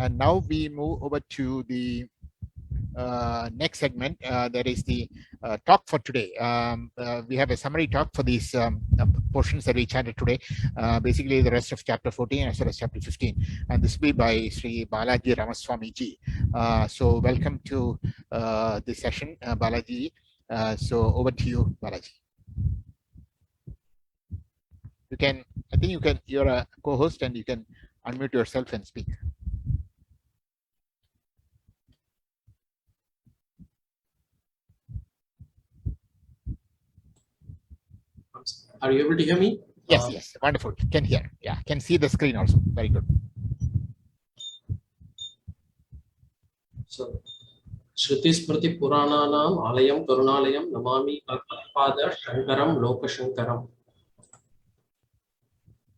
And now we move over to the next segment, that is the talk for today. We have a summary talk for these portions that we chanted today, basically the rest of chapter 14 as well as chapter 15, and this will be by Sri Balaji Ramaswamy ji. So welcome to this session, Balaji. So over to you, Balaji. You can, I think you can, you're a co-host and you can unmute yourself and speak. Are you able to hear me? Yes, yes, wonderful. Can hear. Yeah, can see the screen also. Very good. So, Shruti Smriti Purananam Alayam Karunalayam Namami Kalpapada Shankaram Lokashankaram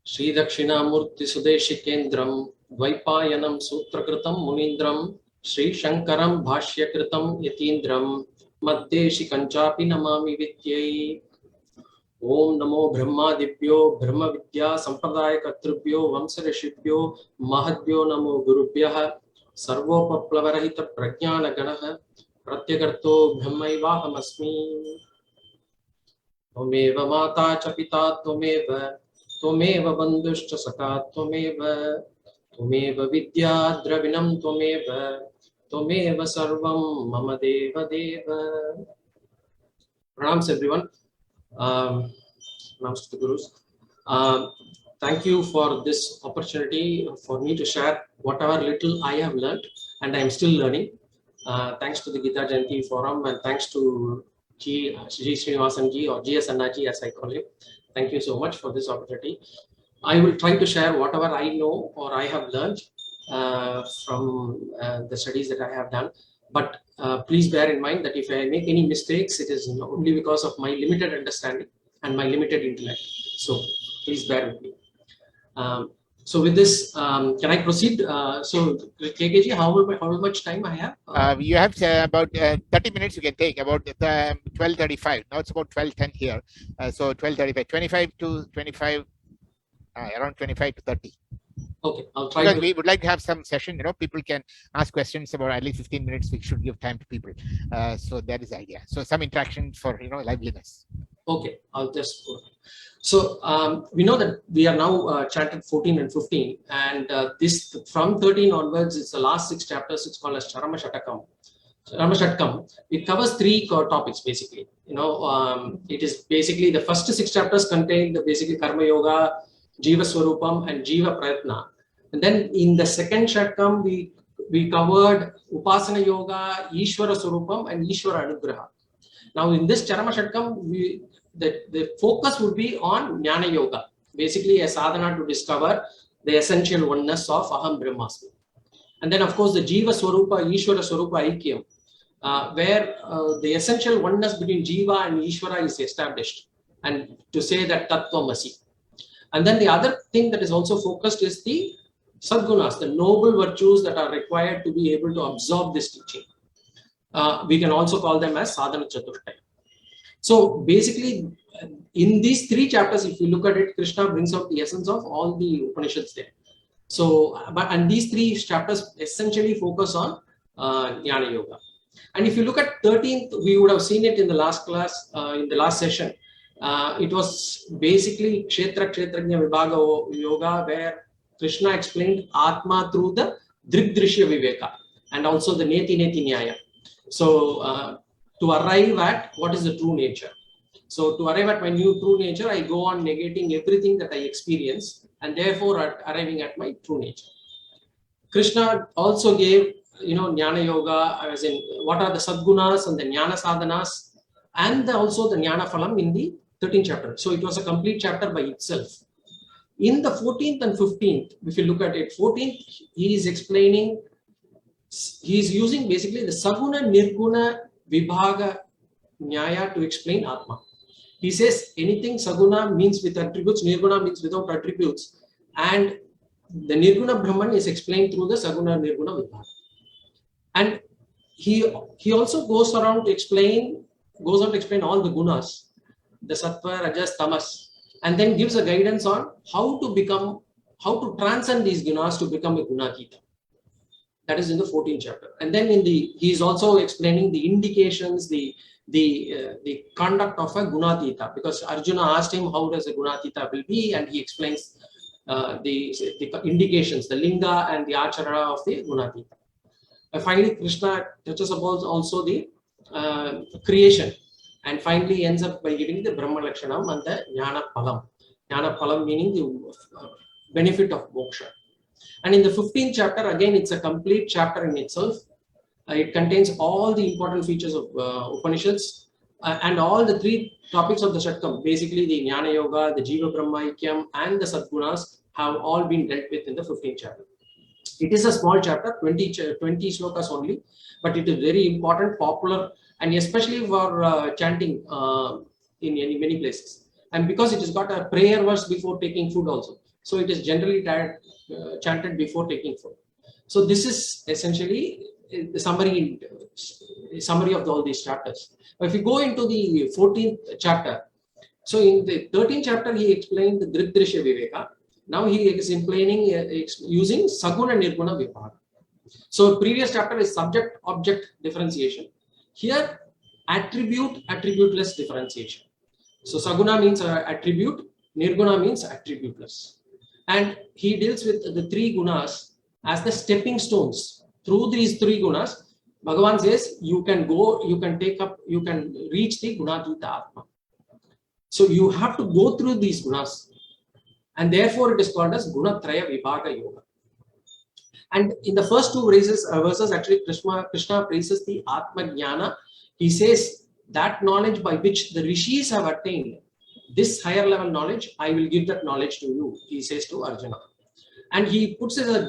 Sri Dakshinamurti Sudeshikendram Dvaipayanam Sutrakritam Munindram Sri Shankaram Bhashyakritam Yatindram Maddeshi Kanchapi Namami Vidyai Om Namo Brahma Dibhyo Brahma Vidya Sampradaya Katrubhyo Vamsarishibhyo Mahadbhyo Namo Gurubhyaha Sarvopaplavarahita Prajnana Ganaha Pratyagarto Brahmaivahamasmi Tvameva Mata cha Pita Tvameva Tvameva Bandhuscha Saka Tvameva Tvameva Vidya Dravinam Tvameva Tvameva Sarvam Mama Deva Deva. Pranams everyone. Namaste to Gurus. Thank you for this opportunity for me to share whatever little I have learned and I am still learning. Thanks to the Gita Jayanti forum and thanks to G. Srinivasan ji or GS Anna ji as I call him. Thank you so much for this opportunity. I will try to share whatever I know or I have learned from the studies that I have done. But please bear in mind that if I make any mistakes, it is only because of my limited understanding and my limited intellect. So please bear with me. So with this, can I proceed? So KKG, how much time I have? You have about 30 minutes you can take, about 12:35. Now it's about 12:10 here. So 12:35, 25 to 25, around 25 to 30. Okay, I'll try. Because we would like to have some session, people can ask questions about at least 15 minutes. We should give time to people. So that is the idea. So some interaction for, liveliness. Okay, I'll just go. So we know that we are now chanted 14 and 15, and this from 13 onwards, it's the last 6 chapters. It's called as Charama Shatkam. It covers 3 topics basically. It is basically the first 6 chapters contain the basically Karma Yoga, Jiva Swarupam, and Jiva Prayatna. And then in the second Shatkam, we covered Upasana Yoga, Ishvara Swarupam, and Ishvara Anugraha. Now in this Charama Shatkam, the focus would be on Jnana Yoga, basically a sadhana to discover the essential oneness of Aham Brahmasmi. And then of course the Jiva Swarupa, Ishvara Swarupa Aikyam, where the essential oneness between Jiva and Ishvara is established, and to say that Tattvamasi. And then the other thing that is also focused is the Sadgunas, the noble virtues that are required to be able to absorb this teaching. We can also call them as Sadhana Chaturthaya. So basically, in these 3 chapters, if you look at it, Krishna brings out the essence of all the Upanishads there. So, and these 3 chapters essentially focus on Jnana Yoga. And if you look at 13th, we would have seen it in the last class, in the last session. It was basically Kshetra Kshetrajna Vibhaga Yoga, where Krishna explained Atma through the Drigdrishya Viveka and also the Neti Neti Nyaya. So to arrive at what is the true nature. So to arrive at my new true nature, I go on negating everything that I experience and therefore arriving at my true nature. Krishna also gave, Jnana Yoga, as in what are the Sadgunas and the Jnana Sadhanas, and also the Jnana Phalam in the 13th chapter. So it was a complete chapter by itself. In the 14th and 15th, if you look at it, 14th, he is explaining, he is using basically the Saguna Nirguna Vibhaga Nyaya to explain Atma. He says anything Saguna means with attributes, Nirguna means without attributes, and the Nirguna Brahman is explained through the Saguna Nirguna Vibhaga. And he also goes around to explain all the gunas, the Sattva, Rajas, Tamas, and then gives a guidance on how to transcend these gunas to become a Gunakita. That is in the 14th chapter. And then he is also explaining the indications, the conduct of a gunatita, because Arjuna asked him how does a gunatita will be, and he explains the indications, the linga and the acharana of the gunatita. Finally, Krishna touches upon also the creation, and finally ends up by giving the Brahma Lakshanam and the Jnana Phalam. Jnana Phalam meaning the benefit of moksha. And in the 15th chapter, again, it's a complete chapter in itself. It contains all the important features of Upanishads and all the 3 topics of the Shatkam. Basically, the Jnana Yoga, the Jiva Brahma Aikyam, and the Sadgunas have all been dealt with in the 15th chapter. It is a small chapter, 20 slokas only, but it is very important, popular, and especially for chanting in many places. And because it has got a prayer verse before taking food also, so it is generally chanted before taking food. So this is essentially the summary of all these chapters. But if you go into the 14th chapter, so in the 13th chapter he explained the Dridrishya Viveka. Now he is explaining using Saguna Nirguna Vibhaga. So previous chapter is subject-object differentiation. Here attribute-attributeless differentiation. So Saguna means attribute, Nirguna means attributeless. And he deals with the 3 gunas as the stepping stones. Through these 3 gunas, Bhagavan says you can go, you can reach the Gunatita Atma. So you have to go through these gunas. And therefore it is called as Gunatraya Vibhaga Yoga. And in the first 2 verses actually Krishna praises the Atma Jnana. He says that knowledge by which the rishis have attained this higher level knowledge, I will give that knowledge to you, he says to Arjuna. And he puts it as a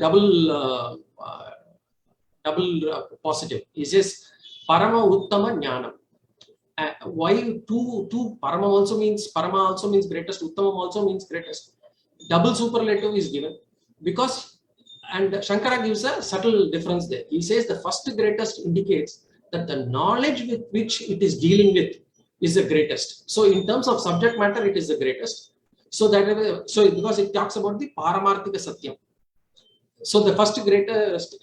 double positive. He says Parama Uttama Jnanam. Why two Parama also means greatest, Uttamam also means greatest. Double superlative is given because, and Shankara gives a subtle difference there. He says the first greatest indicates that the knowledge with which it is dealing with is the greatest. So in terms of subject matter, it is the greatest. So because it talks about the Paramarthika Satyam. So the first greatest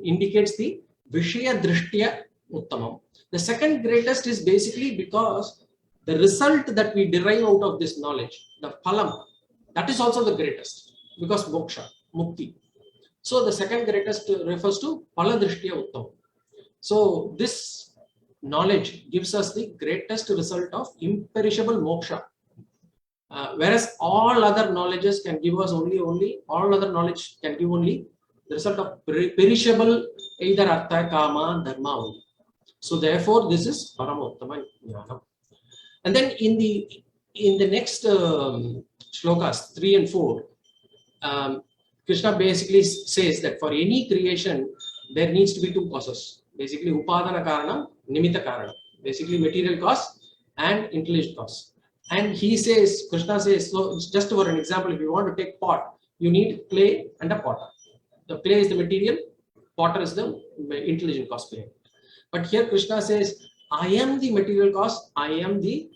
indicates the Vishaya Drishtya Uttamam. The second greatest is basically because the result that we derive out of this knowledge, the phalam, that is also the greatest because moksha, mukti. So the second greatest refers to phala drishtya uttam. So this knowledge gives us the greatest result of imperishable moksha. Whereas all other knowledges can give us only the result of perishable either artha, kama, dharma only. So therefore this is Paramattama Jnana. And then in the next shlokas 3 and 4, Krishna basically says that for any creation there needs to be 2 causes. Basically upadana karanam, nimitta karanam. Basically material cause and intelligent cause. And he says, Krishna says, so just for an example, if you want to take pot, you need clay and a potter. The clay is the material, potter is the intelligent cause clay. But here Krishna says, I am the material cause, I am the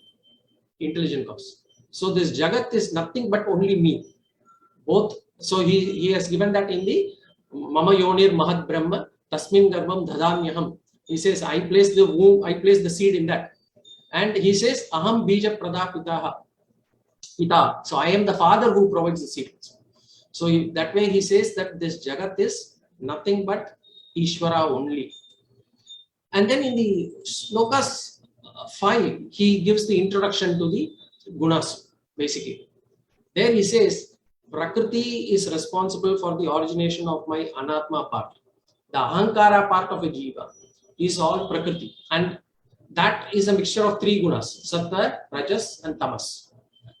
intelligent cause. So this Jagat is nothing but only me. Both. So he has given that in the Mama Yonir Mahad Brahma Tasmin Garbham Dhadamyaham. He says, I place the womb, I place the seed in that. And he says, Aham Bija Pradha Pita. So I am the father who provides the seed. So that way he says that this Jagat is nothing but Ishvara only. And then in the Slokas 5, he gives the introduction to the Gunas, basically. There he says, Prakriti is responsible for the origination of my Anatma part. The Ahankara part of a Jiva is all Prakriti. And that is a mixture of 3 gunas, Sattva, Rajas and Tamas.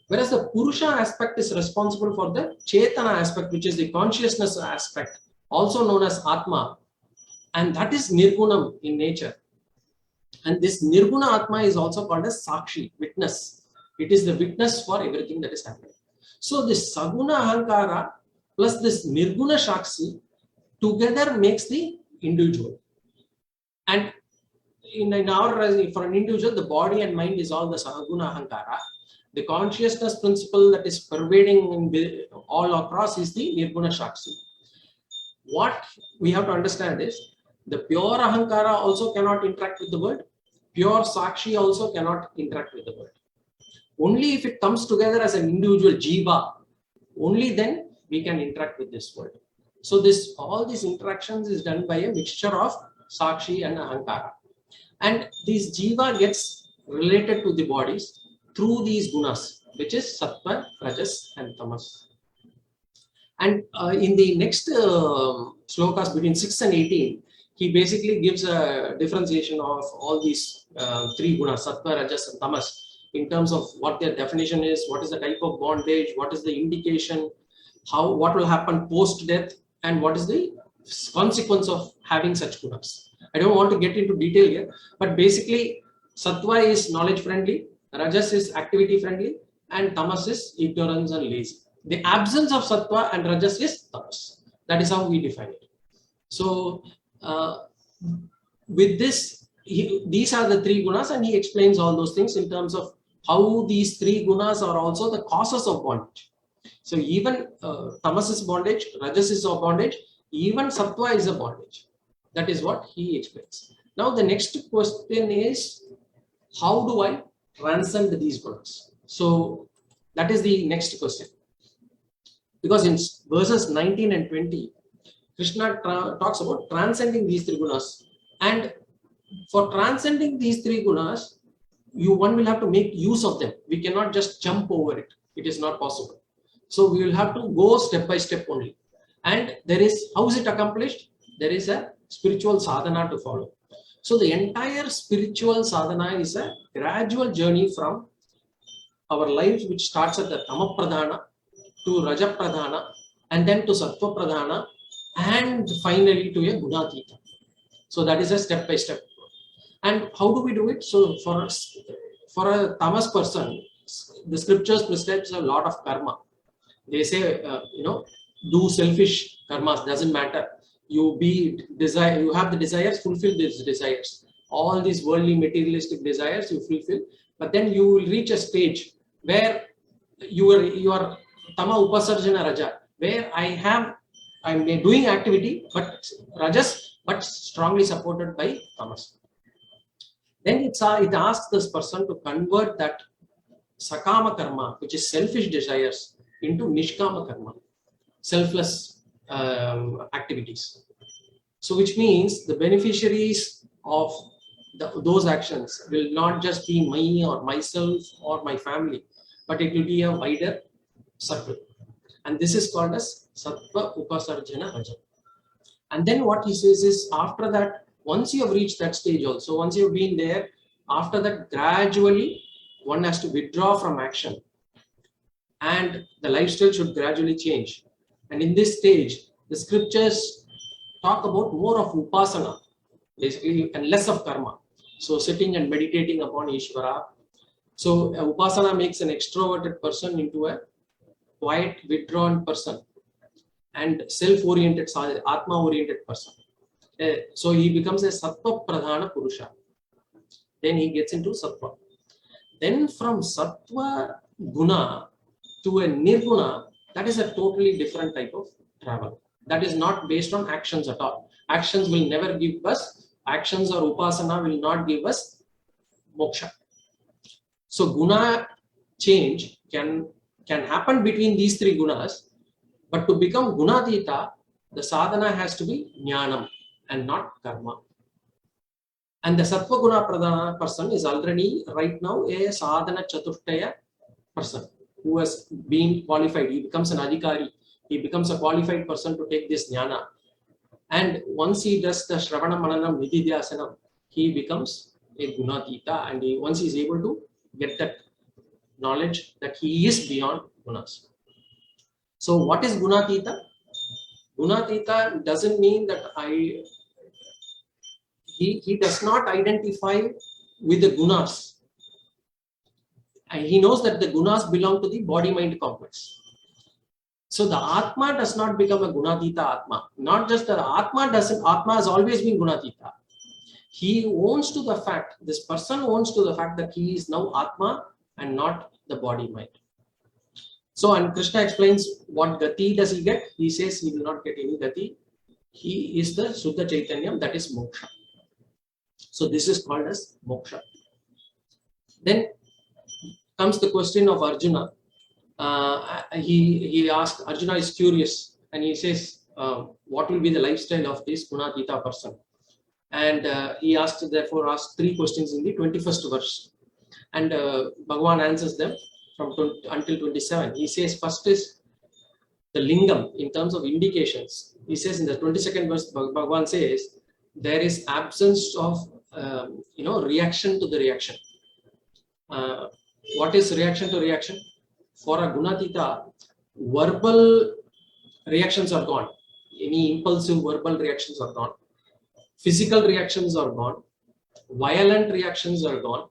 Whereas the Purusha aspect is responsible for the Chetana aspect, which is the consciousness aspect, also known as Atma. And that is Nirgunam in nature. And this Nirguna Atma is also called as Sakshi, witness. It is the witness for everything that is happening. So this Saguna Ahankara plus this Nirguna Shakshi together makes the individual. And for an individual, the body and mind is all the Saguna Ahankara. The consciousness principle that is pervading all across is the Nirguna Shakshi. what we have to understand is the pure Ahankara also cannot interact with the world. Pure Sakshi also cannot interact with the world. Only if it comes together as an individual Jiva, only then we can interact with this world. So all these interactions is done by a mixture of Sakshi and Ahankara. And this Jiva gets related to the bodies through these gunas, which is Sattva, Rajas and Tamas. And in the next slokas between 6 and 18, he basically gives a differentiation of all these three gunas, Sattva, Rajas and Tamas, in terms of what their definition is, what is the type of bondage, what is the indication, what will happen post-death, and what is the consequence of having such gunas. I don't want to get into detail here, but basically Sattva is knowledge friendly, Rajas is activity friendly, and Tamas is ignorance and lazy. The absence of Sattva and Rajas is Tamas. That is how we define it. So with this, these are the three gunas, and he explains all those things in terms of how these three gunas are also the causes of bondage. So even Tamas is bondage, Rajas is a bondage, even Sattva is a bondage. That is what he explains. Now the next question is, how do I transcend these gunas? So that is the next question. Because in verses 19 and 20, Krishna talks about transcending these three gunas. And for transcending these three gunas, one will have to make use of them. We cannot just jump over it. It is not possible. So we will have to go step by step only. And how is it accomplished? There is a spiritual sadhana to follow. So the entire spiritual sadhana is a gradual journey from our lives, which starts at the Tama Pradhana to Raja Pradhana, and then to Sattva Pradhana, and finally to a Gunatita. So that is a step by step. And how do we do it? So for a Tamas person, the scriptures prescribes a lot of karma. They say, do selfish karmas, doesn't matter. You have the desires, fulfill these desires. All these worldly materialistic desires you fulfill, but then you will reach a stage where you are Tama Upasarjana Raja, where I'm doing activity, but Rajas, but strongly supported by Tamas. Then it asks this person to convert that Sakama karma, which is selfish desires, into Nishkama karma, selfless activities. So which means the beneficiaries of those actions will not just be me or myself or my family, but it will be a wider circle. And this is called as Sattva Upasarjana Raja. And then what he says is, after that, once you have reached that stage also, once you've been there, after that, gradually one has to withdraw from action. And the lifestyle should gradually change. And in this stage, the scriptures talk about more of upasana, basically, and less of karma. So sitting and meditating upon Ishvara. So upasana makes an extroverted person into a quiet, withdrawn person and self-oriented, atma-oriented person. So he becomes a Sattva Pradhana Purusha. Then he gets into Sattva. Then from Sattva Guna to a Nirguna, that is a totally different type of travel. That is not based on actions at all. Actions will never give us, actions or upasana will not give us moksha. So guna change can happen between these three gunas, but to become gunatita, the sadhana has to be jnanam and not karma. And the sattva guna pradhana person is already right now a sadhana chatushtaya person who has been qualified. He becomes an adhikari. He becomes a qualified person to take this jnana. And once he does the Shravana Mananam Nididhyasanam, he becomes a Gunatita, and once he is able to get that knowledge that he is beyond Gunas. So what is Gunatita? Gunatita doesn't mean that he does not identify with the Gunas. And he knows that the Gunas belong to the body-mind complex. So the Atma does not become a Gunatita Atma. Not just that Atma has always been Gunatita. He owns to the fact, this person owns to the fact that he is now Atma and not the body-mind. So, and Krishna explains what Gati does he get. He says he will not get any Gati. He is the Suddha Chaitanyam, that is moksha. So this is called as moksha. Then comes the question of Arjuna. He asked, Arjuna is curious, and he says, what will be the lifestyle of this Gunatita person? And he therefore asked 3 questions in the 21st verse. And Bhagavan answers them from 20 until 27. He says, first is the lingam in terms of indications. He says in the 22nd verse, Bhagavan says, there is absence of reaction to the reaction. What is reaction to reaction? For a Gunatita, verbal reactions are gone. Any impulsive verbal reactions are gone. Physical reactions are gone. Violent reactions are gone.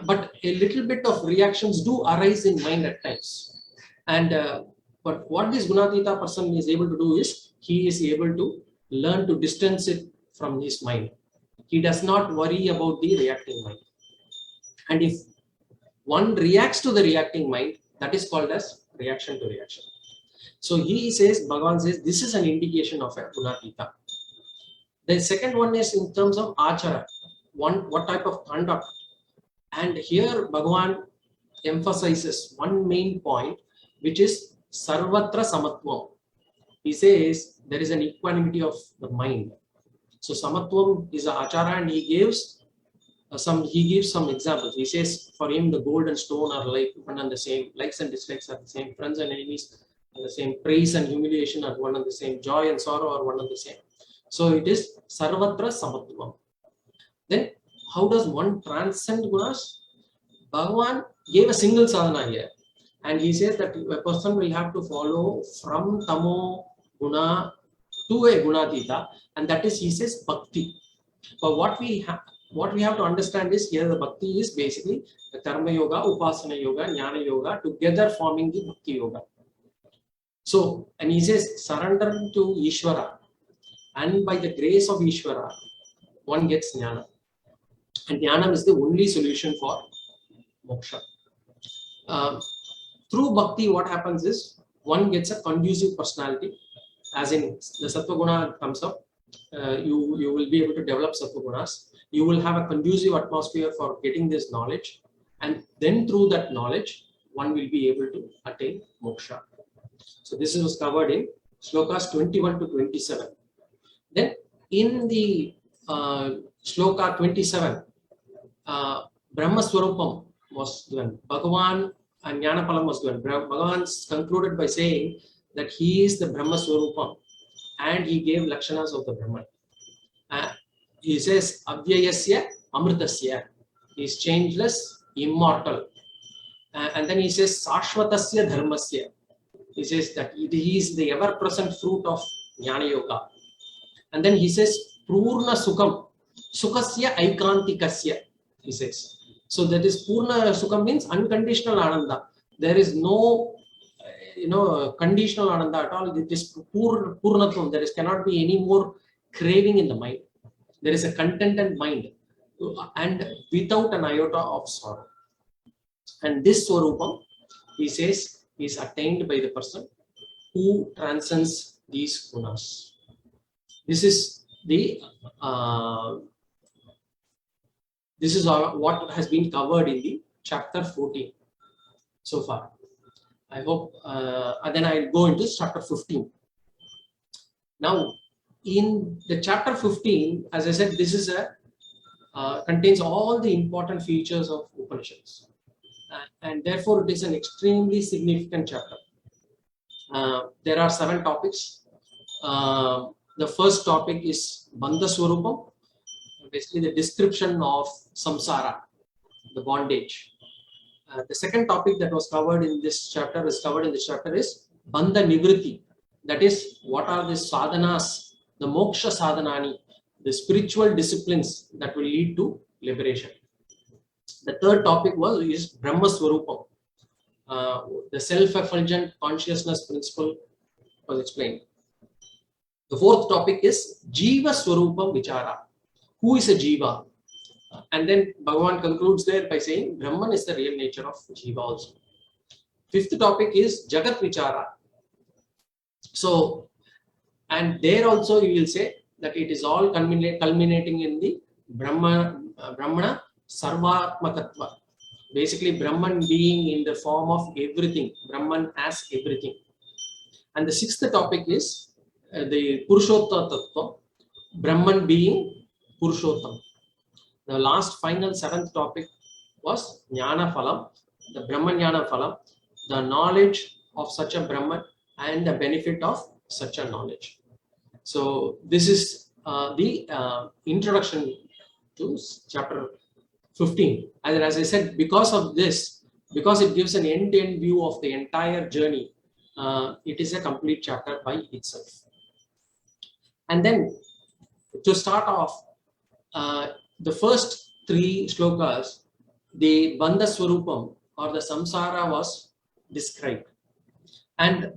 But a little bit of reactions do arise in mind at times. And but what this Gunatita person is able to do is, he is able to learn to distance it from his mind. He does not worry about the reacting mind. And if one reacts to the reacting mind, that is called as reaction to reaction. So he says, Bhagavan says, this is an indication of a Gunatita. The second one is in terms of achara, what type of conduct. And here Bhagavan emphasizes one main point, which is sarvatra samatvam. He says there is an equanimity of the mind. So samatvam is an achara, and he gives some examples. He says for him the gold and stone are like one and the same, likes and dislikes are the same, friends and enemies are the same, praise and humiliation are one and the same, joy and sorrow are one and the same. So it is sarvatra samatvam. Then how does one transcend gunas? Bhagavan gave a single sadhana here, and he says that a person will have to follow from tamo guna to a gunatita, and that is, he says, bhakti. But what we have to understand is, here the bhakti is basically the karma yoga, upasana yoga, jnana yoga together forming the bhakti yoga. So, and he says surrender to Ishvara, and by the grace of Ishvara one gets jnana, and jnana is the only solution for moksha. Through bhakti, what happens is one gets a conducive personality, as in the sattva guna comes up. You will be able to develop sattva gunas. You will have a conducive atmosphere for getting this knowledge, and then through that knowledge one will be able to attain moksha. So this was covered in slokas 21 to 27. Then in the sloka 27, Brahma Swarupam was given. Bhagavan and Jnanapalam was given. Bhagavan concluded by saying that he is the Brahma Swarupam, and he gave lakshanas of the Brahman. He says Avyayasya Amritasya. He is changeless, immortal. And then he says Sashvatasya Dharmasya. He says that he is the ever-present fruit of Jnana Yoga. And then he says Purna Sukham, Sukhasya Aikantikasya, he says. So that is Purna Sukham means unconditional Ananda. There is no conditional Ananda at all. It is Purnatvam. There cannot be any more craving in the mind. There is a contented mind, and without an iota of sorrow. And this Swarupam, he says, is attained by the person who transcends these gunas. This is what has been covered in the chapter 14 so far. I hope, and then I'll go into chapter 15. Now, in the chapter 15, as I said, this is contains all the important features of Upanishads, and therefore it is an extremely significant chapter. There are 7 topics. The first topic is Bandha Swarupam, basically the description of samsara, the bondage. The second topic that was covered in this chapter is Bandha Nivritti. That is, what are the sadhanas, the moksha sadhanani, the spiritual disciplines that will lead to liberation. The third topic is Brahma Swarupam. The self-effulgent consciousness principle was explained. The fourth topic is Jiva Swarupam Vichara. Who is a Jiva? And then Bhagavan concludes there by saying Brahman is the real nature of Jiva also. Fifth topic is Jagat Vichara. So And there also you will say that it is all culminating in the Brahmana Sarvatmakatva. Basically, Brahman being in the form of everything, Brahman as everything. And the sixth topic is the Purushottama Tattva, Brahman being Purushottam. The last final seventh topic was Jnana Phalam, the Brahman Jnana Phalam, the knowledge of such a Brahman and the benefit of such a knowledge. So this is the introduction to chapter 15. And as I said, because of this, because it gives an end-to-end view of the entire journey, it is a complete chapter by itself. And then to start off, the first three shlokas, the Bandha Swarupam or the Samsara was described. And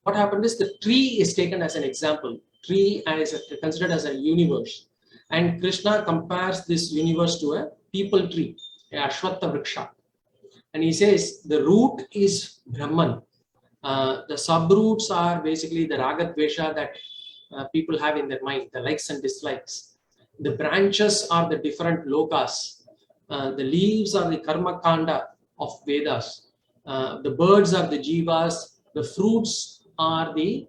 what happened is the tree is taken as an example. Tree is considered as a universe. And Krishna compares this universe to a people tree, a Ashwattha Vriksha. And he says the root is Brahman. The subroots are basically the Raga Dvesha that people have in their mind, the likes and dislikes. The branches are the different lokas. The leaves are the Karma Kanda of Vedas. The birds are the jivas. The fruits are the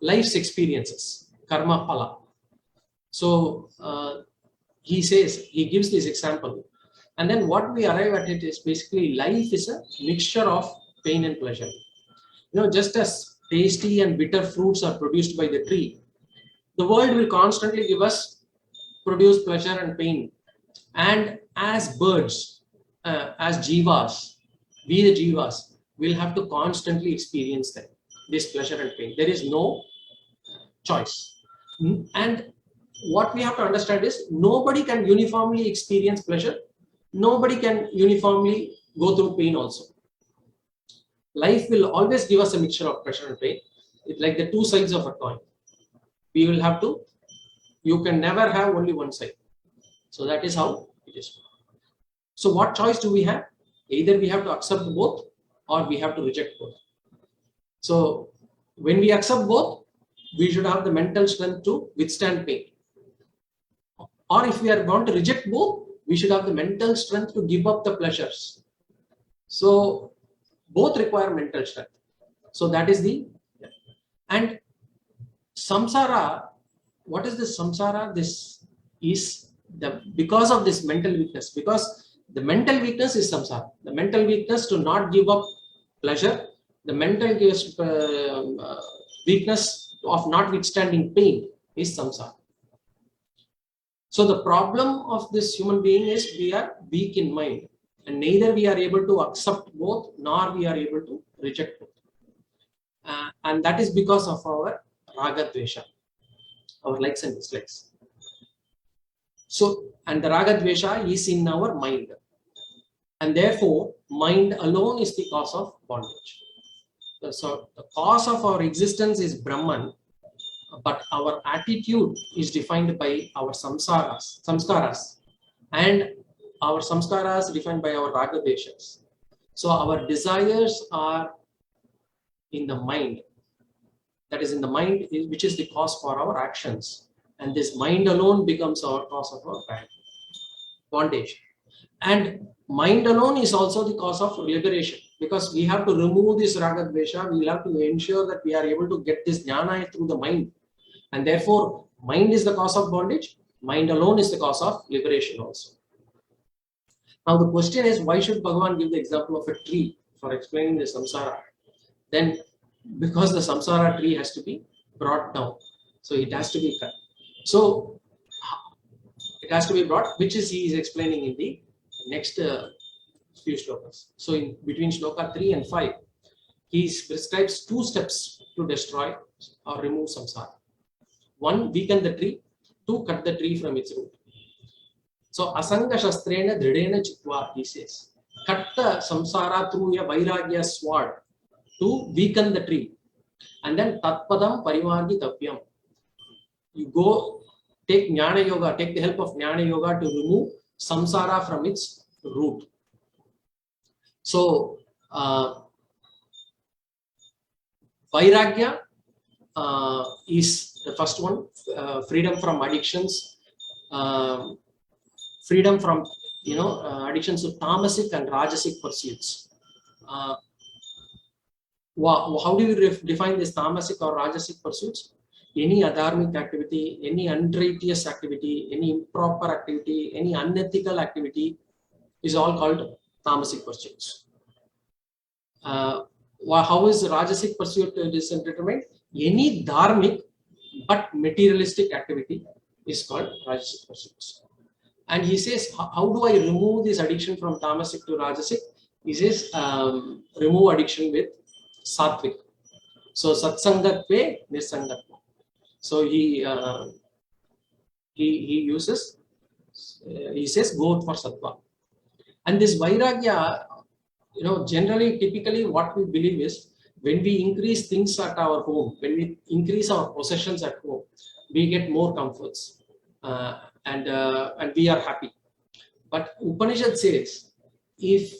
life's experiences, karma phala. So he says, he gives this example. And then what we arrive at it is basically life is a mixture of pain and pleasure. You know, just as tasty and bitter fruits are produced by the tree, the world will constantly produce pleasure and pain. And as birds, as jivas, we the jivas will have to constantly experience them, this pleasure and pain. There is no choice. And what we have to understand is nobody can uniformly experience pleasure. Nobody can uniformly go through pain also. Life will always give us a mixture of pleasure and pain. It's like the two sides of a coin. We will have to, you can never have only one side. So that is how it is. So what choice do we have? Either we have to accept both or we have to reject both. So when we accept both, we should have the mental strength to withstand pain. Or if we are going to reject both, we should have the mental strength to give up the pleasures. So both require mental strength. So that is the, and samsara, what is this samsara? This is because of this mental weakness, because the mental weakness is samsara. The mental weakness to not give up pleasure, the mental weakness of not withstanding pain is samsara. So the problem of this human being is we are weak in mind, and neither we are able to accept both nor we are able to reject both. And that is because of our raga dvesha, our likes and dislikes. So, and the raga dvesha is in our mind, and therefore mind alone is the cause of bondage. So the cause of our existence is Brahman, but our attitude is defined by our samskaras, and our samskaras defined by our raga dveshas. So our desires are in the mind. That is in the mind, which is the cause for our actions. And this mind alone becomes our cause of our bondage. And mind alone is also the cause of liberation, because we have to remove this raga dvesha. We have to ensure that we are able to get this jnana through the mind. And therefore, mind is the cause of bondage. Mind alone is the cause of liberation also. Now the question is, why should Bhagavan give the example of a tree for explaining the samsara? Then, because the samsara tree has to be brought down. So it has to be cut. So it has to be brought, which is he is explaining in the next few shlokas. So in between shloka 3 and 5, he prescribes 2 steps to destroy or remove samsara. 1, weaken the tree. 2, cut the tree from its root. So asanga shastrena dridena chitva, he says, cut the samsara through a vairagya sword to weaken the tree. And then tatpadam parivargi tapyam. You go take jnana yoga, take the help of jnana yoga to remove samsara from its root. So vairagya is the first one, freedom from addictions, freedom from addictions to tamasic and rajasic pursuits. How do you define this tamasic or rajasic pursuits? Any adharmic activity, any unrighteous activity, any improper activity, any unethical activity is all called tamasic pursuits. How is rajasic pursuit determined? Any dharmic but materialistic activity is called rajasic pursuits. And he says, how do I remove this addiction from tamasic to rajasic? He says, remove addiction with sattvic. So satsangatve nirsangatva. So he uses, he says, go for sattva. And this vairagya, generally, typically what we believe is, when we increase things at our home, when we increase our possessions at home, we get more comforts and we are happy. But Upanishad says, if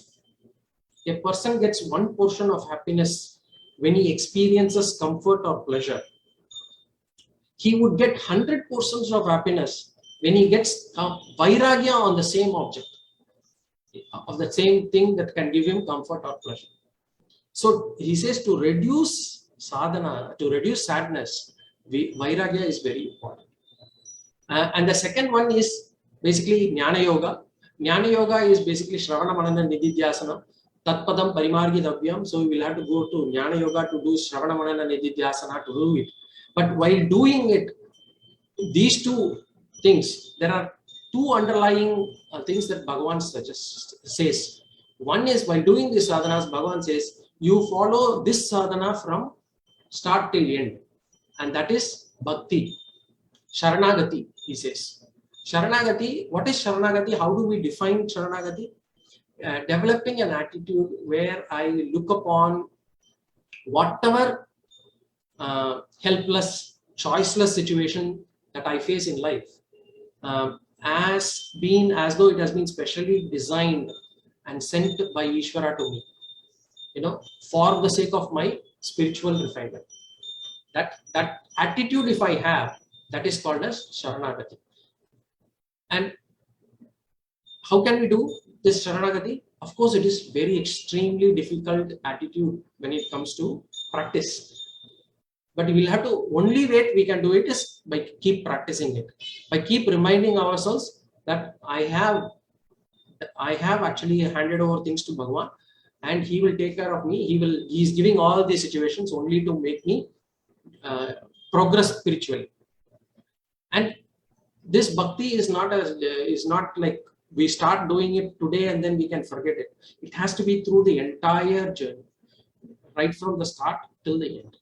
a person gets one portion of happiness when he experiences comfort or pleasure, he would get 100 portions of happiness when he gets vairagya on the same object, of the same thing that can give him comfort or pleasure. So he says, to reduce sadhana, to reduce sadness, vairagya is very important. And the second one is basically Jnana Yoga. Jnana Yoga is basically Shravana Manana Nididhyasana, Tatpadam Parimargi Davyam. So we will have to go to Jnana Yoga to do Shravana Manana Nididhyasana to do it. But while doing it, these two things, there are two underlying things that Bhagavan says. One is, while doing these sadhanas, Bhagavan says, you follow this sadhana from start till end. And that is bhakti. Sharanagati, he says. Sharanagati, what is Sharanagati? How do we define Sharanagati? Developing an attitude where I look upon whatever helpless, choiceless situation that I face in life as though it has been specially designed and sent by Ishvara to me, for the sake of my spiritual refinement. That attitude, if I have, that is called as Sharanagati. And how can we do this Sharanagati? Of course, it is very extremely difficult attitude when it comes to practice. But we will have to, only way we can do it is by keep practicing it, by keep reminding ourselves that I have actually handed over things to Bhagavan, and he will take care of me. He is giving all these situations only to make me progress spiritually. And this bhakti is not like we start doing it today and then we can forget it. It has to be through the entire journey, right from the start till the end.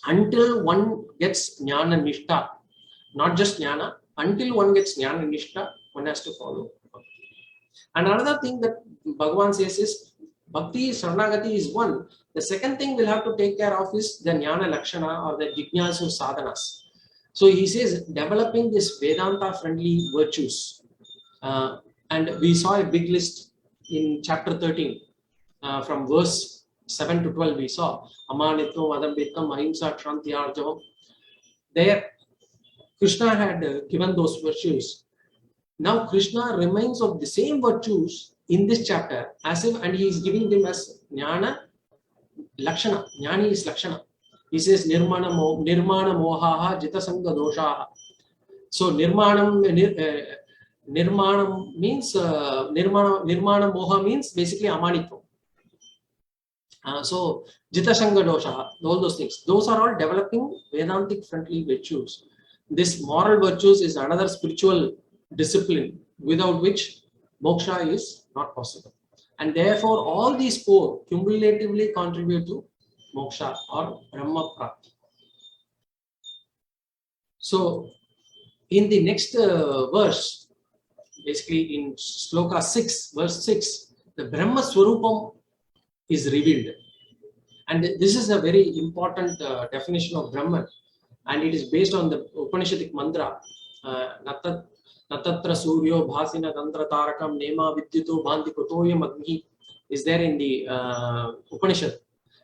Until one gets jnana nishta, not just jnana, until one gets jnana nishta, one has to follow bhakti. And another thing that Bhagavan says is, bhakti, Sharanagati is one. The second thing we'll have to take care of is the jnana lakshana or the jignasu sadhanas. So he says, developing this Vedanta friendly virtues. And we saw a big list in chapter 13 from verse 7 to 12. We saw Amanitvam, Adambitvam, Ahimsa, Kshanti, Arjavam. There, Krishna had given those virtues. Now Krishna reminds of the same virtues in this chapter as if, and he is giving them as jnana lakshana. Jnani is lakshana. He says nirmana mohaha jitasanga doshaha. So nirmanam means nirmana moha means basically amanitvam. So jitasanga doshaha, all those things, those are all developing Vedantic friendly virtues. This moral virtues is another spiritual discipline without which moksha is not possible. And therefore all these four cumulatively contribute to moksha or Brahma Prapti. So in the next verse, basically in Shloka 6, verse 6, the Brahma Swarupam is revealed. And this is a very important definition of Brahman. And it is based on the Upanishadic mantra, Natatra Suryo Bhasina Tantra Tarakam Nema Vidyuto Bhanti Kutoyam Agni, is there in the Upanishad.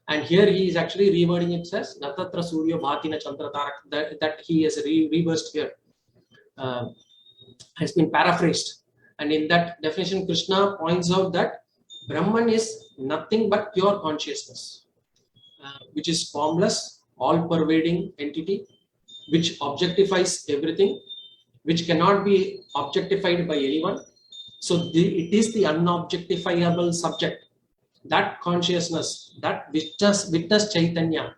And here he is actually rewording it as Natatra Surya Bhatina Chandra Tarak, that he has reversed here, has been paraphrased. And in that definition, Krishna points out that Brahman is nothing but pure consciousness, which is formless, all-pervading entity, which objectifies everything, which cannot be objectified by anyone. So it is the unobjectifiable subject, that consciousness, that witness Chaitanya,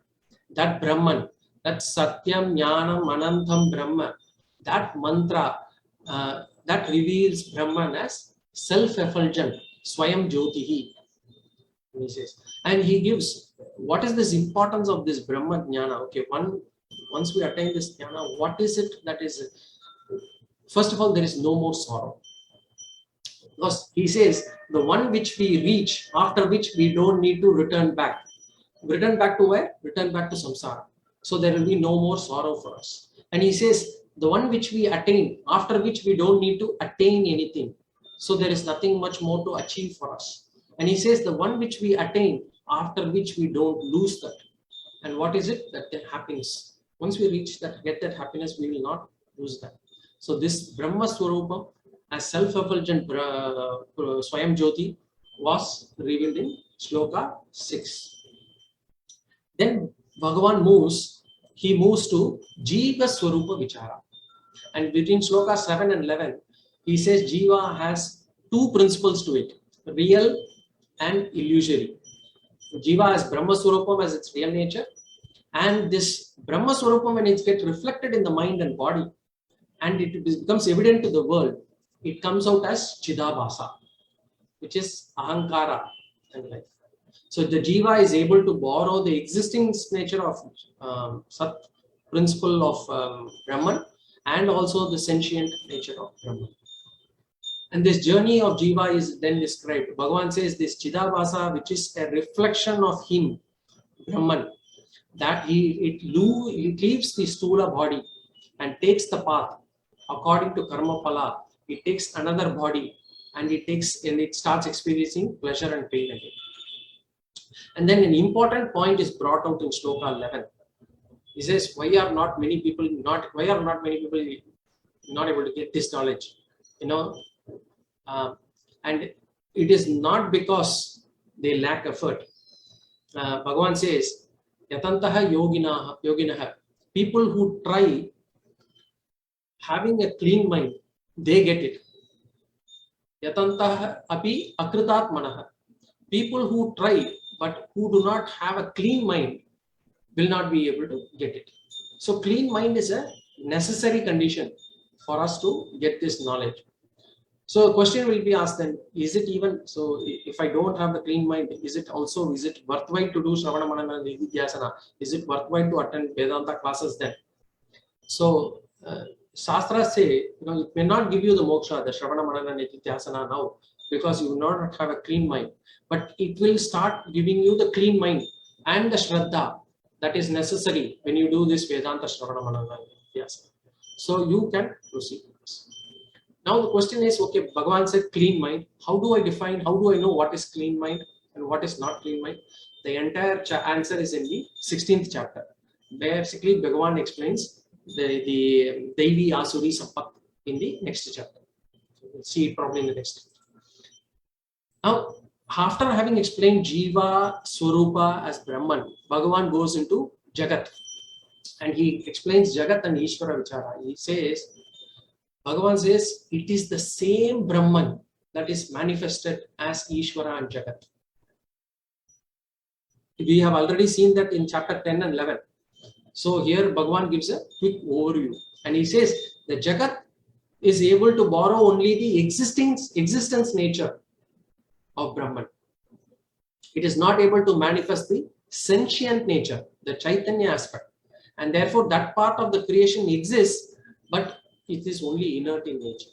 that Brahman, that Satyam Jnanam Anantam Brahma, that mantra that reveals Brahman as self-effulgent, Swayam Jyotihi. He says, and he gives what is this importance of this Brahma Jnana. Okay, once we attain this Jnana, what is it that is? First of all, there is no more sorrow. Because he says, the one which we reach, after which we don't need to return back. Return back to where? Return back to samsara. So there will be no more sorrow for us. And he says, the one which we attain, after which we don't need to attain anything. So there is nothing much more to achieve for us. And he says, the one which we attain, after which we don't lose that. And what is it? That happiness. Once we reach that, get that happiness, we will not lose that. So this Brahma Swarupa, as self-effulgent Swayam Jyoti, was revealed in Shloka 6. Then Bhagavan moves to Jiva Swarupa Vichara. And between Shloka 7 and 11, he says Jiva has two principles to it, real and illusory. Jiva has Brahma Swarupam as its real nature, and this Brahma Swarupam, when it gets reflected in the mind and body, and it becomes evident to the world, it comes out as Chidabhasa, which is Ahankara and life. So the Jiva is able to borrow the existing nature of Sat, principle of Brahman, and also the sentient nature of Brahman. And this journey of Jiva is then described. Bhagavan says this Chidabhasa, which is a reflection of him, Brahman, that it leaves the Stula body and takes the path according to Karma Pala. It takes another body and it starts experiencing pleasure and pain again. And then an important point is brought out in Shloka 11. He says, why are not many people not able to get this knowledge? And it is not because they lack effort. Bhagavan says, Yatantaha yoginaha, people who try having a clean mind, they get it. Yatantaha api akritat manaha, people who try but who do not have a clean mind will not be able to get it. So clean mind is a necessary condition for us to get this knowledge. So a question will be asked then, is it even, so if I don't have the clean mind, is it worthwhile to do Shravana Manana Nididhyasana? Is it worthwhile to attend Vedanta classes then? So Shastras say, it may not give you the moksha, the Shravana Manana Nididhyasana now, because you will not have a clean mind. But it will start giving you the clean mind and the Shraddha that is necessary when you do this Vedanta Shravana Manana Nididhyasana. So you can proceed. Now the question is, okay, Bhagavan said clean mind. How do I know what is clean mind and what is not clean mind? The entire answer is in the 16th chapter. Basically, Bhagavan explains the Devi Asuri Sampat in the next chapter. So we'll see it probably in the next. Now, after having explained Jiva Swarupa as Brahman, Bhagavan goes into Jagat. And he explains Jagat and Ishvara Vichara. He says, Bhagavan says, it is the same Brahman that is manifested as Ishvara and Jagat. We have already seen that in chapter 10 and 11. So here Bhagavan gives a quick overview. And he says, the Jagat is able to borrow only the existence nature of Brahman. It is not able to manifest the sentient nature, the Chaitanya aspect. And therefore that part of the creation exists, but it is only inert in nature.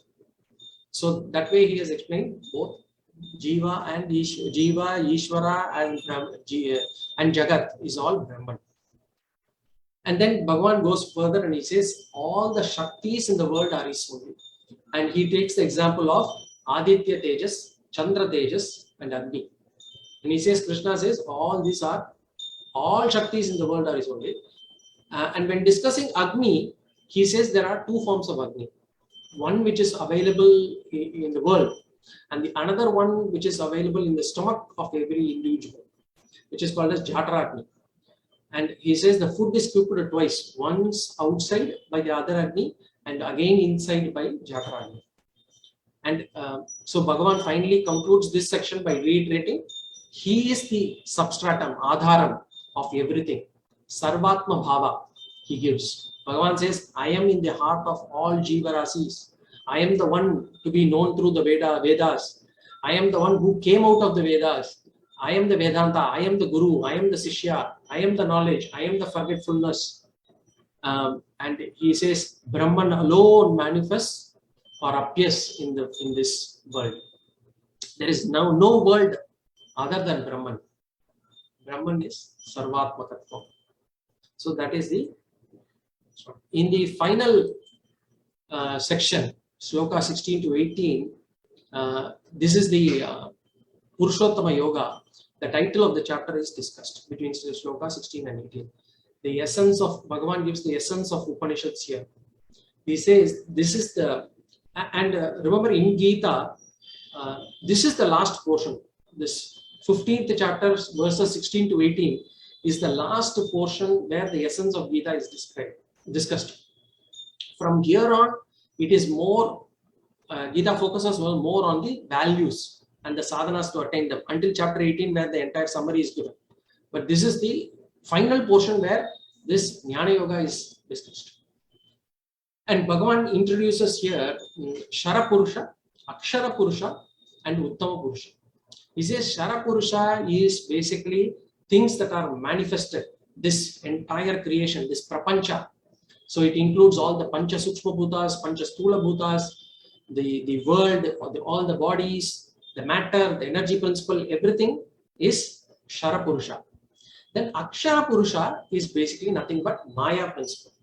So that way he has explained both Jiva, Ishvara and Jagat is all Brahman. And then Bhagavan goes further and he says all the Shaktis in the world are his only. And he takes the example of Aditya Tejas, Chandra Tejas and Agni. And he says, Krishna says all these are All Shaktis in the world are his only. And when discussing Agni, he says there are two forms of Agni. One which is available in the world, and the another one which is available in the stomach of every individual, which is called as Jataragni. And he says the food is cooked twice, once outside by the other Agni and again inside by Jataragni. And so Bhagavan finally concludes this section by reiterating, he is the substratum, adharam of everything. Sarvatma bhava he gives. Bhagavan says, I am in the heart of all Jivarasis. I am the one to be known through the Vedas. I am the one who came out of the Vedas. I am the Vedanta. I am the Guru. I am the Sishya. I am the knowledge. I am the forgetfulness. And he says, Brahman alone manifests or appears in this world. There is now no world other than Brahman. Brahman is Sarvatmakatva. So that is in the final section, Sloka 16 to 18, this is the Purushottama Yoga. The title of the chapter is discussed between Sloka 16 and 18. The essence of, Bhagavan gives the essence of Upanishads here. He says, this is the, and remember in Gita, this is the last portion. This 15th chapter, verses 16 to 18, is the last portion where the essence of Gita is discussed. From here on, it is more, Gita focuses more on the values and the sadhanas to attain them until chapter 18, where the entire summary is given. But this is the final portion where this Jnana Yoga is discussed. And Bhagavan introduces here Shara Purusha, Akshara Purusha, and Uttama Purusha. He says Shara Purusha is basically things that are manifested, this entire creation, this prapancha. So it includes all the Pancha Sukshma Bhutas, Pancha Sthula Bhutas, the world, all the bodies, the matter, the energy principle, everything is Shara Purusha. Then Akshara Purusha is basically nothing but Maya principle.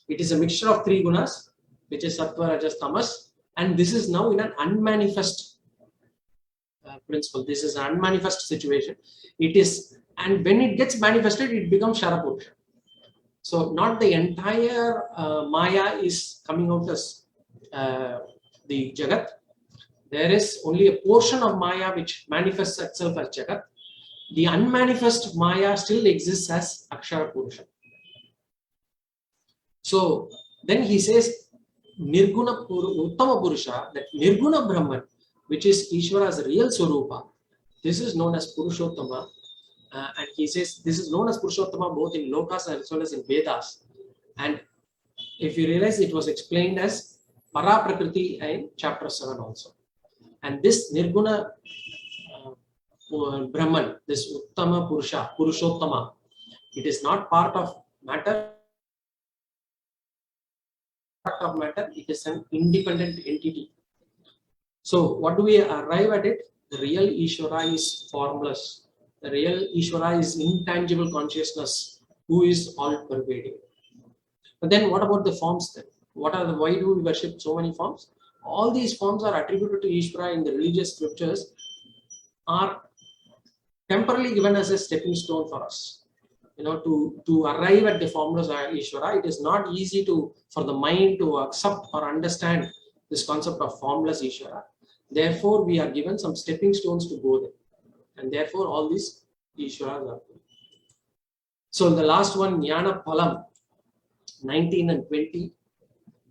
It is a mixture of three gunas, which is Sattva, Rajas, Tamas, and this is now in an unmanifest principle. This is an unmanifest situation. It is, and when it gets manifested, it becomes Shara Purusha. So not the entire Maya is coming out as the Jagat. There is only a portion of Maya which manifests itself as Jagat. The unmanifest Maya still exists as Akshara Purusha. So then he says Nirguna Uttama Purusha, that Nirguna Brahman, which is Ishvara's real Swarupa, this is known as Purushottama. And he says this is known as Purushottama both in Lokas as well as in Vedas. And if you realize, it was explained as Para Prakriti in chapter 7 also. And this Nirguna Brahman, this Uttama Purusha, Purushottama, it is not part of matter. It is an independent entity. So what do we arrive at it? The real Ishvara is formless. The real Ishvara is intangible consciousness, who is all pervading. But then what about the forms then? Why do we worship so many forms? All these forms are attributed to Ishvara in the religious scriptures, are temporarily given as a stepping stone for us. To arrive at the formless Ishvara, it is not easy for the mind to accept or understand this concept of formless Ishvara. Therefore, we are given some stepping stones to go there. And therefore, all these Ishvaras are there. So the last one, Jnana Palam, 19 and 20,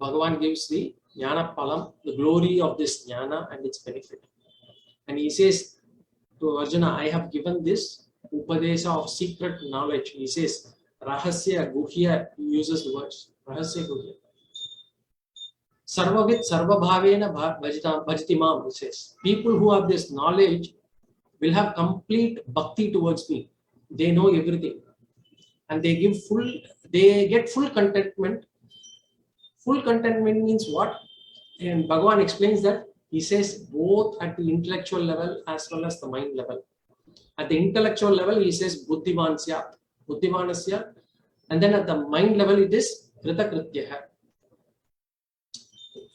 Bhagavan gives the Jnana Palam, the glory of this Jnana and its benefit. And he says to Arjuna, I have given this Upadesa of secret knowledge. He says, Rahasya Guhya, he uses the words, Rahasya Guhya. Sarvavit Sarvabhavena Bhajitimam, he says. People who have this knowledge will have complete bhakti towards me. They know everything. And they get full contentment. Full contentment means what? And Bhagavan explains that. He says both at the intellectual level as well as the mind level. At the intellectual level, he says Buddhiman Syat, Buddhimanasya. And then at the mind level, it is Kritakrityaha.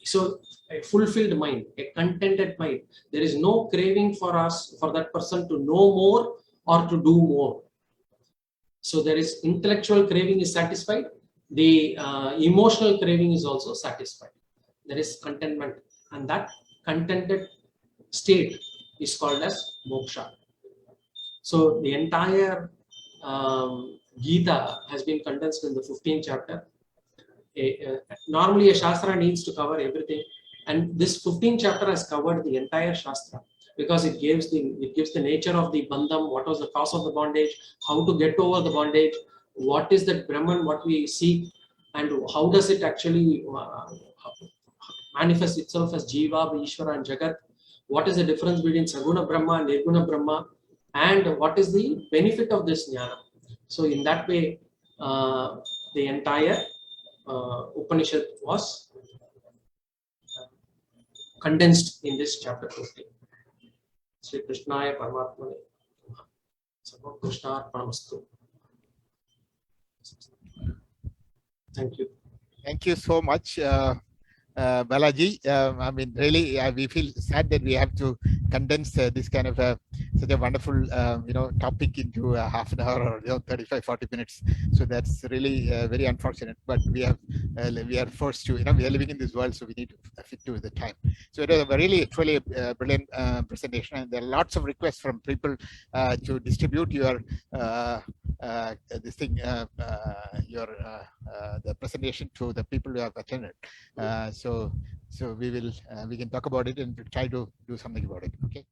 So a fulfilled mind, a contented mind. There is no craving for that person to know more or to do more. So there is intellectual craving is satisfied. The emotional craving is also satisfied. There is contentment, and that contented state is called as moksha. So the entire Gita has been condensed in the 15th chapter. Normally a Shastra needs to cover everything, and this 15th chapter has covered the entire Shastra, because it gives the nature of the bandham, what was the cause of the bondage, how to get over the bondage, what is that Brahman, what we seek, and how does it actually manifest itself as Jiva, Ishvara, and Jagat. What is the difference between Saguna Brahma and Nirguna Brahma, and what is the benefit of this jnana? So in that way, the entire Upanishad was condensed in this chapter 15. Sri Krishnaya Paramatmane Sarvam Krishna Arpanamastu. Thank you. Thank you so much, Balaji. I mean, really, we feel sad that we have to condense this kind of such a wonderful, topic into half an hour or 35, 40 minutes. So that's really very unfortunate. But we are forced to, we are living in this world, so we need to fit to the time. So it was a really, truly brilliant presentation, and there are lots of requests from people to distribute your this thing, the presentation to the people who have attended. So we can talk about it and try to do something about it. Okay.